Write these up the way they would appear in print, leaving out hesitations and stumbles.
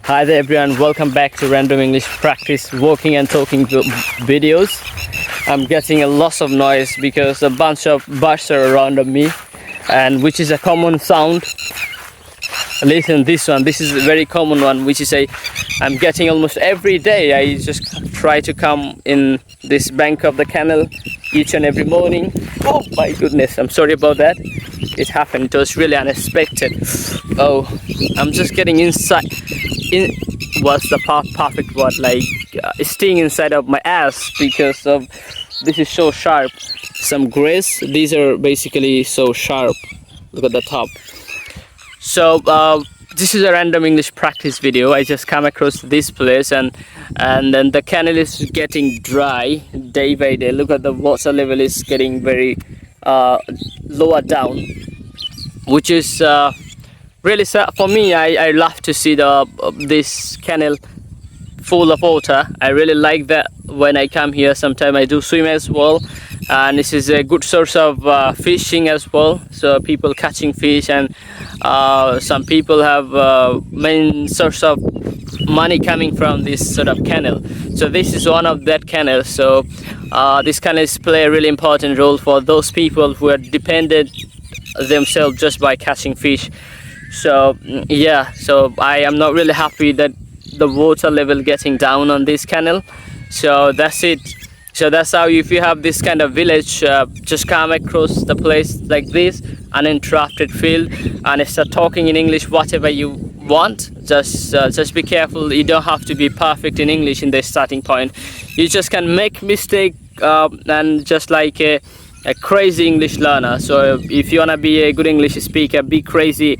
Hi there everyone, welcome back to Random English Practice Walking and Talking videos. I'm getting a lot of noise because a bunch of birds are around me, and which is a common sound. Listen, this is a very common one, which is I'm getting almost every day. I just try to come in this bank of the canal each and every morning. Oh my goodness, I'm sorry about that. It happened, it was really unexpected. Oh, I'm just getting inside. What's the perfect word, sting inside of my ass because of this is so sharp. Some grass, these are basically so sharp. Look at the top. So this is a random English practice video. I just come across this place and then the canal is getting dry day by day. Look at the water level is getting very lower down, which is really sad for me. I love to see this canal full of water. I really like that when I come here. Sometimes I do swim as well, and this is a good source of fishing as well. So people catching fish, and some people have main source of money coming from this sort of canal. So this is one of that canal. So this canals play a really important role for those people who are dependent themselves just by catching fish. So yeah, so I am not really happy that the water level getting down on this canal. So that's it. So that's how, if you have this kind of village, just come across the place like this, uninterrupted field, and start talking in English whatever you want. Just be careful. You don't have to be perfect in English in the starting point. You just can make mistake and just like a crazy English learner. So if you wanna be a good English speaker, be crazy.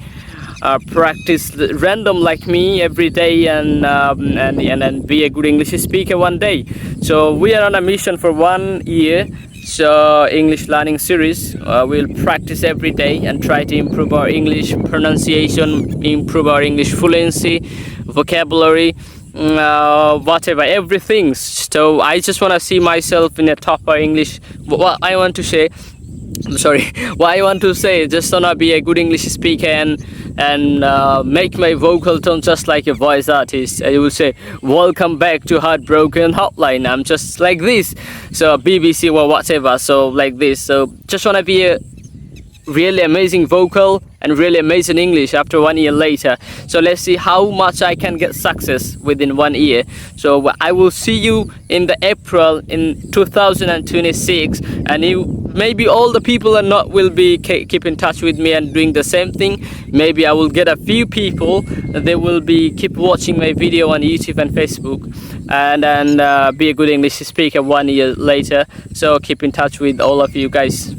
Practice random like me every day, and be a good English speaker one day. So we are on a mission for 1 year. So English learning series, we'll practice every day and try to improve our English pronunciation, improve our English fluency, vocabulary, whatever, everything. So I just want to see myself in a topper English. What I want to say, just wanna be a good English speaker and make my vocal tone just like a voice artist. I will say, welcome back to Heartbroken Hotline. I'm just like this. So BBC or whatever. So like this. So just wanna be a really amazing vocal and really amazing English after 1 year later. So let's see how much I can get success within 1 year. So I will see you in the April in 2026, and maybe all the people are not will be keep in touch with me and doing the same thing. Maybe I will get a few people, they will be keep watching my video on YouTube and Facebook, and be a good English speaker 1 year later. So keep in touch with all of you guys.